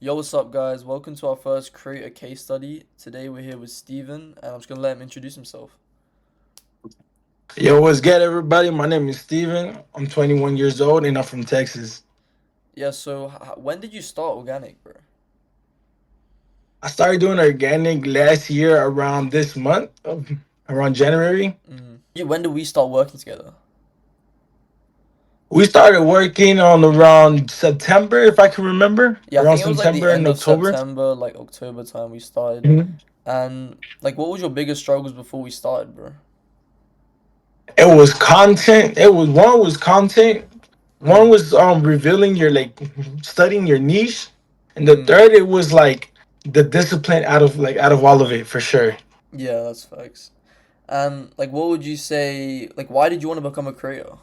Yo, what's up, guys? Welcome to our first Create a Case Study. Today we're here with Steven, and I'm just gonna let him introduce himself. Yo, what's good, everybody? My name is Steven. I'm 21 years old and I'm from Texas. Yeah, so when did you start organic, bro? I started doing organic last year around this month, around January. When did we start working together? We started working on around September, if I can remember, Yeah, I around think it was like the September and end of October. September, like October time we started. Mhm. And like, what was your biggest struggles before we started, bro? It was content. One was content. One Mm, was revealing your like studying your niche, and the mm. third it was like the discipline out of all of it for sure. Yeah, that's facts. And like, what would you say? Like, why did you want to become a creator?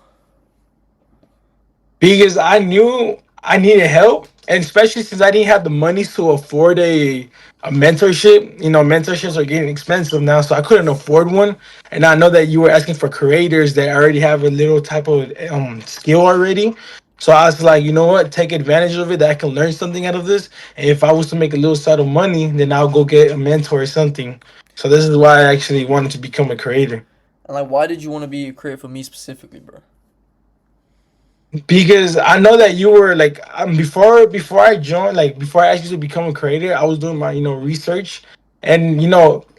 Because I knew I needed help, and especially since I didn't have the money to afford a mentorship. Mentorships are getting expensive now, so I couldn't afford one. And I know that you were asking for creators that already have a little type of skill already. So I was like, you know what, take advantage of it that I can learn something out of this. And if I was to make a little side of money, then I'll go get a mentor or something. So this is why I actually wanted to become a creator. And like, why did you want to be a creator for me specifically, bro? Because I know that you were like before I joined, like before I actually become a creator, I was doing my research, and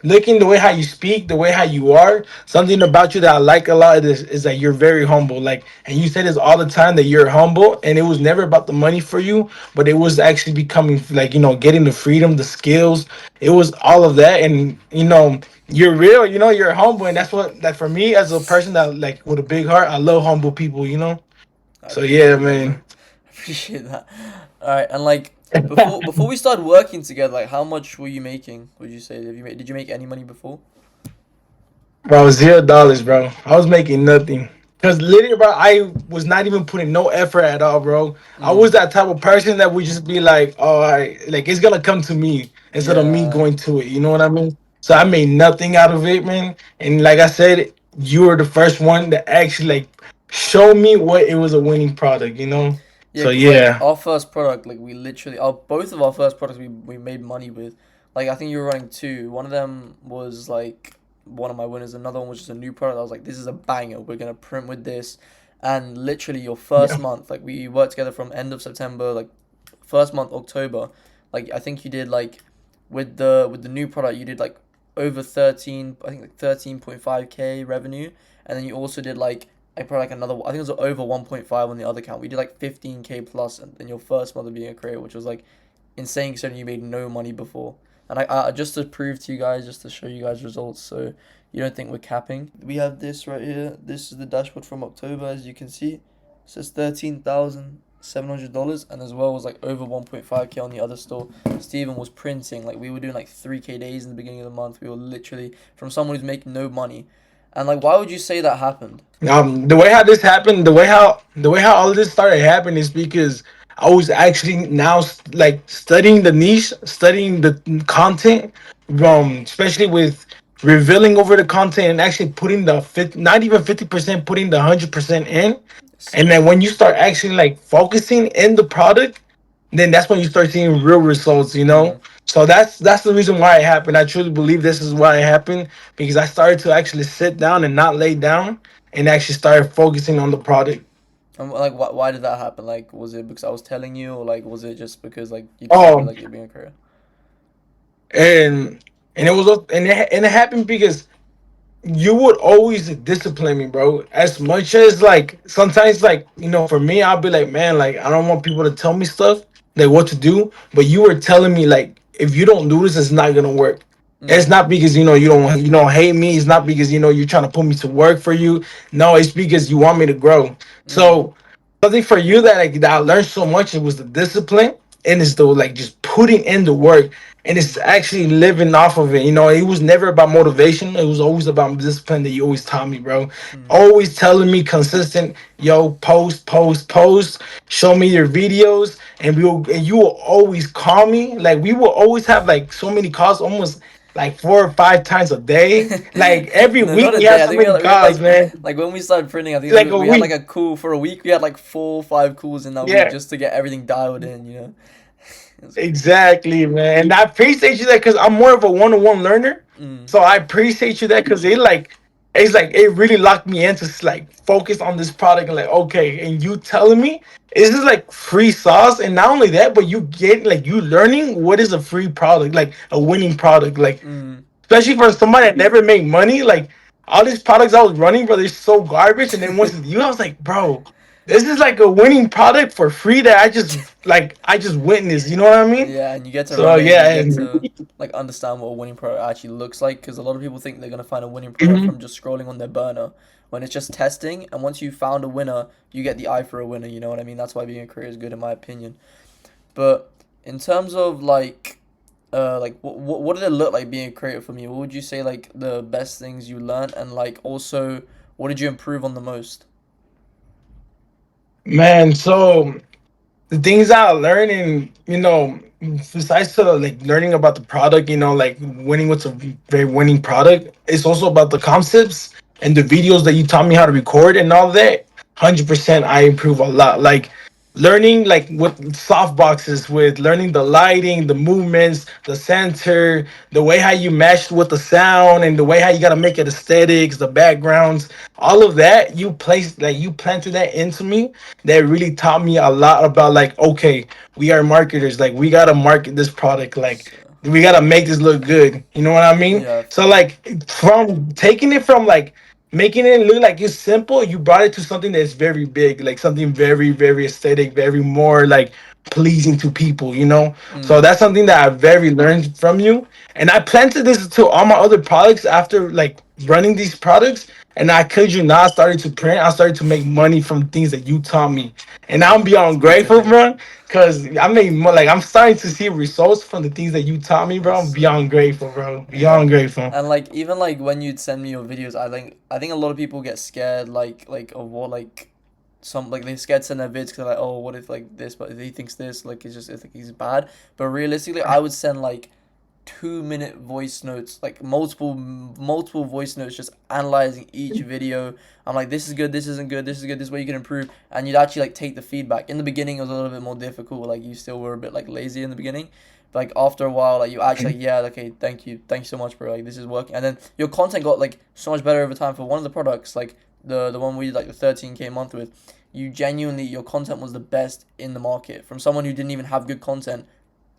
looking the way how you speak, the way how you are, something about you that I like a lot is that you're very humble. Like, and you say this all the time that you're humble, and it was never about the money for you, but it was actually becoming like getting the freedom, the skills. It was all of that, and you're real. You're humble, and that's what like for me as a person that like with a big heart, I love humble people. I So yeah, appreciate that, bro. man. Appreciate that. All right, and like before we started working together, like how much were you making? Would you say did you make any money before? Bro, $0, bro. I was making nothing. Cause literally, bro, I was not even putting no effort at all, bro. I was Mm, that type of person that would just be like, "Oh, like it's gonna come to me instead of me yeah, going to it." You know what I mean? So I made nothing out of it, man. And like I said, you were the first one that actually like showed me what it was a winning product. yeah, So cause like yeah, our first product, like we literally, our both of our first products we made money with. Like I think you were running two. One of them was like one of my winners. Another one was just a new product. I was like, this is a banger. We're gonna print with this, and literally your first yeah, month, like we worked together from end of September, like first month October. Like I think you did like with the new product you did like over 13, I think like 13.5K revenue, and then you also did like I probably like another, I think it was over 1.5 on the other account. We did like 15K plus in your first month of being a creator, which was like insane considering you made no money before. And I just to prove to you guys, just to show you guys results, so you don't think we're capping. We have this right here. This is the dashboard from October, as you can see. It says $13,700, and as well was like over 1.5K on the other store. Steven was printing, like we were doing like 3K days in the beginning of the month. We were literally from someone who's making no money. And like, why would you say that happened? the way how this happened, the way how all of this started happening is because I was actually now like studying the niche, studying the content, especially with revealing over the content and actually putting not even 50%, putting the 100% in. Yes, And then when you start actually like focusing in the product, then that's when you start seeing real results. Mm. So that's the reason why it happened. I truly believe this is why it happened because I started to actually sit down and not lay down and actually started focusing on the product. And like, why did that happen? Like, was it because I was telling you, or like, was it just because like you decided Oh, like you're being a career? and it happened because you would always discipline me, bro. As much as like sometimes like for me, I'll be like, man, like I don't want people to tell me stuff like what to do, but you were telling me like if you don't do this, it's not gonna work. It's Mm, not because you don't hate me. It's not because you're trying to put me to work for you. No, it's because you want me to grow. mm, So something for you that I learned so much. It was the discipline and it's the like just putting in the work and it's mm, actually living off of it. It was never about motivation. It was always about discipline that you always taught me, bro. mm. Always telling me consistent, yo, post, post, post. Show me your videos, and you will always call me. Like we will always have like so many calls, almost like 4 or 5 times a day. Like every No, week not a we day. have I so think many we had calls, man. like when we started printing. I think Like we, a we had like week. a call for a week. We had like 4 or 5 calls in that week Yeah. just to get everything dialed in. It's crazy. Exactly, man. And I appreciate you that because I'm more of a one-on-one learner. Mm, So I appreciate you that because it's like it really locked me into like focus on this product and like okay, and you telling me this is like free sauce, and not only that, but you get like you learning what is a free product, like a winning product, like mm. especially for somebody that never made money, like all these products I was running, bro, they're so garbage. And then once it's you, I was like, bro, this is like a winning product for free that I just witnessed. You know what I mean? Yeah, and you get to So run it and you yeah, get and to like understand what a winning product actually looks like because a lot of people think they're gonna find a winning product mhm. from just scrolling on their burner when it's just testing. And once you found a winner, you get the eye for a winner. You know what I mean? That's why being a creator is good in my opinion. But in terms of like what did it look like being a creator for me? What would you say like the best things you learned and like also what did you improve on the most? Man, so the things I learned and besides to like learning about the product, like winning what's a very winning product, it's also about the concepts and the videos that you taught me how to record and all that. 100% I improve a lot. Like learning like with soft boxes, with learning the lighting, the movements, the center, the way how you meshed with the sound, and the way how you gotta make it aesthetics, the backgrounds, all of that you planted that into me. That really taught me a lot about like okay, we are marketers, like we gotta market this product, like So, we gotta make this look good, you know what I mean? yeah, I So feel you. like from taking it from like making it look like it's simple, you brought it to something that's very big, like something very, very aesthetic, very more like pleasing to people, you know? So Mm, that's something that I very learned from you. And I planted this to all my other products after like running these products. And I kid you not, I started to print, I started to make money from things that you taught me. And I'm it's beyond good to grateful, hear. bro. Cause I made more like I'm starting to see results from the things that you taught me, bro. I'm Yes, beyond grateful, bro. yeah. Beyond grateful. And like even like when you'd send me your videos, I think a lot of people get scared like of what like some like they're scared to send their vids because like oh what if like this but if he thinks this like it's just it's like he's bad. But realistically, I would send like 2 minute voice notes, like multiple voice notes, just analyzing each video. I'm like, this is good, this isn't good, this is good, this is where you can improve, and you'd actually like take the feedback. In the beginning, it was a little bit more difficult, like you still were a bit like lazy in the beginning, but like after a while, like you actually like, yeah, okay, thank you so much, bro, like this is working, and then your content got like so much better over time. For one of the products, like the one we did like the 13K month with, you genuinely your content was the best in the market from someone who didn't even have good content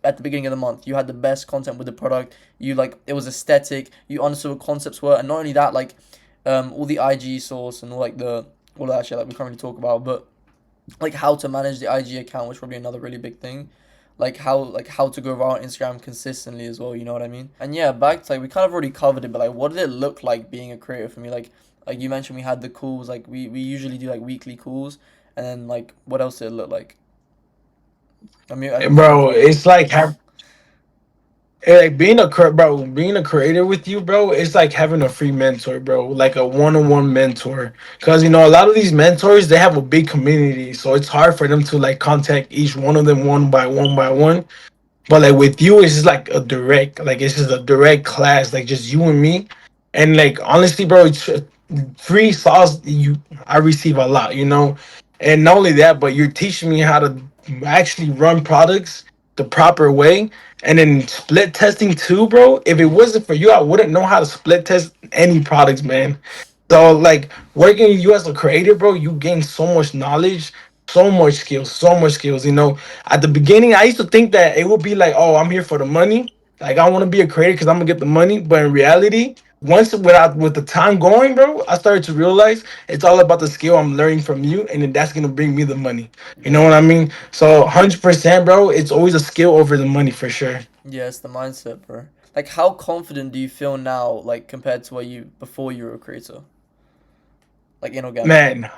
at the beginning of the month. You had the best content with the product. You like it was aesthetic. You understood what concepts were, and not only that, like all the IG source and all that shit like we can't really talk about, but like how to manage the IG account, which is probably another really big thing. Like how to go around Instagram consistently as well. You know what I mean? And yeah, back to like we kind of already covered it, but like what did it look like being a creator for me? Like you mentioned, we had the calls. Like we usually do like weekly calls, and then like what else did it look like? I can kind of Bro, run through. it's like being a creator with you, bro. It's like having a free mentor, bro, like a one-on-one mentor. Because a lot of these mentors they have a big community, so it's hard for them to like contact each one of them one by one by one. But like with you, it's just like it's just a direct class, like just you and me. And like honestly, bro, it's free sauce. I receive a lot, and not only that, but you're teaching me how to actually run products the proper way, and then split testing too, bro. If it Mm, wasn't for you, I wouldn't know how to split test any products, man. So like working with you as a creator, bro, you gain so much knowledge, so much skills. At the beginning, I used to think that it would be like, oh, I'm here for the money. Like I want to be a creator because I'm gonna get the money. But in reality, once with the time going, bro, I started to realize it's all about the skill I'm learning from you, and then that's gonna bring me the money. You know yeah. what I mean? So 100%, bro, it's always a skill over the money for sure. Yeah, it's the mindset, bro. Like, how confident do you feel now, like, compared to what you before you were a creator, like inorganically? Man,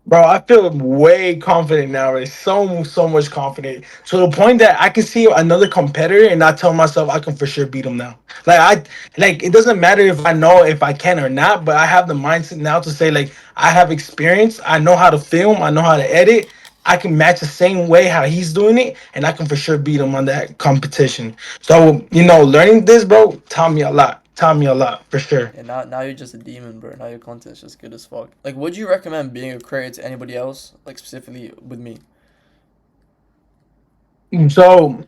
bro, I feel way confident now. It's so much confident to the point that I can see another competitor and I tell myself I can for sure beat them now. Like it doesn't matter if I know if I can or not, but I have the mindset now to say like I have experience. I know how to film. I know how to edit. I can match the same way how he's doing it, and I can for sure beat him on that competition. So learning this, bro, taught me a lot. Taught me a lot for sure. Yeah, now you're just a demon, bro. Now your content's just good as fuck. Like, would you recommend being a creator to anybody else, like specifically with me? So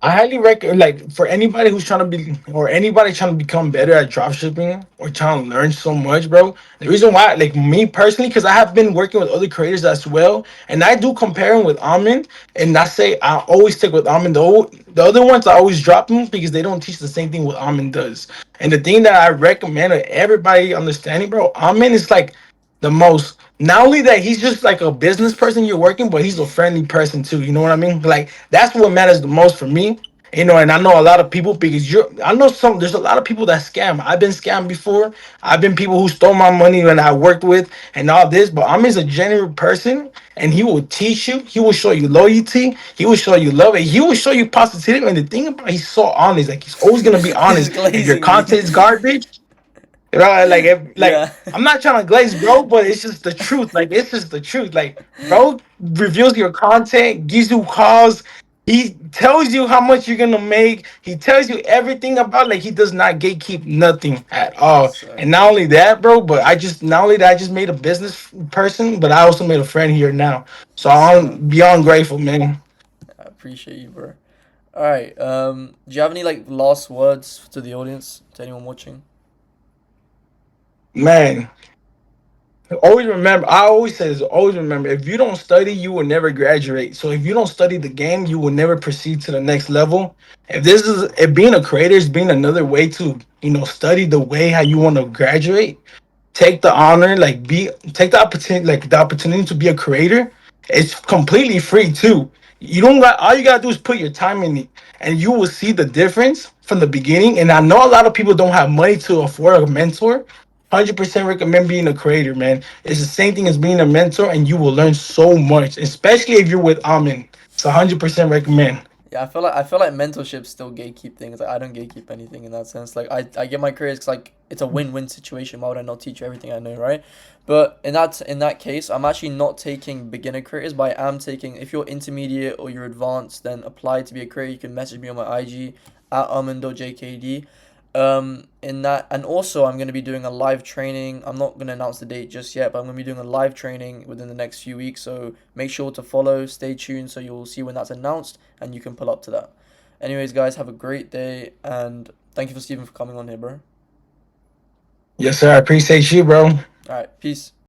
I highly recommend, like, for anybody who's trying to be, or anybody trying to become better at dropshipping or trying to learn so much, bro. The reason why, like me personally, because I have been working with other creators as well, and I do compare them with Almond, and I say I always stick with Almond. The other ones I always drop them because they don't teach the same thing what Almond does. And the thing that I recommend to everybody understanding, bro, Almond is like the most. Not only that, he's just like a business person you're working, but he's a friendly person too. You know what I mean? Like that's what matters the most for me. You know, and I know a lot of people because I know some. There's a lot of people that scam. I've been scammed before. I've been people who stole my money when I worked with and all this. But I'm just a genuine person, and he will teach you. He will show you loyalty. He will show you love, and he will show you positivity. And the thing about he's so honest. Like he's always gonna be He's honest. If your glazing me. content is garbage, right? Like, like Yeah. I'm not trying to glaze, bro, but it's just the truth. Like, it's just the truth. Like, bro reviews your content, gives you calls. He tells you how much you're gonna make. He tells you everything about. Like, he does not gatekeep nothing at Yes, all. sir. And not only that, bro, but I just not only that I just made a business person, but I also made a friend here now. So Yes, sir. I'm beyond grateful, man. I appreciate you, bro. All right. Do you have any like last words to the audience, to anyone watching? Man, always remember, I always say this, always remember, if you don't study, you will never graduate. So if you don't study the game, you will never proceed to the next level. If being a creator is being another way to, study the way how you want to graduate, take the honor, like take the opportunity, to be a creator. It's completely free too. You don't got All you gotta do is put your time in it, and you will see the difference from the beginning. And I know a lot of people don't have money to afford a mentor. 100% recommend being a creator, man. It's the same thing as being a mentor, and you will learn so much, especially if you're with Amin. So 100% recommend. Yeah, I feel like mentorship still gatekeep things. Like I don't gatekeep anything in that sense. Like I get my careers 'cause like it's a win-win situation. Why would I not teach you everything I know, right? But in that case, I'm actually not taking beginner creators, but I am taking if you're intermediate or you're advanced, then apply to be a creator. You can message me on my IG at armando.jkd. In that, and also I'm gonna be doing a live training. I'm not gonna announce the date just yet, but I'm gonna be doing a live training within the next few weeks. So make sure to follow, stay tuned, so you'll see when that's announced and you can pull up to that. Anyways, guys, have a great day and thank you for Steven for coming on here, bro. Yes, sir. I appreciate you, bro. All right, peace.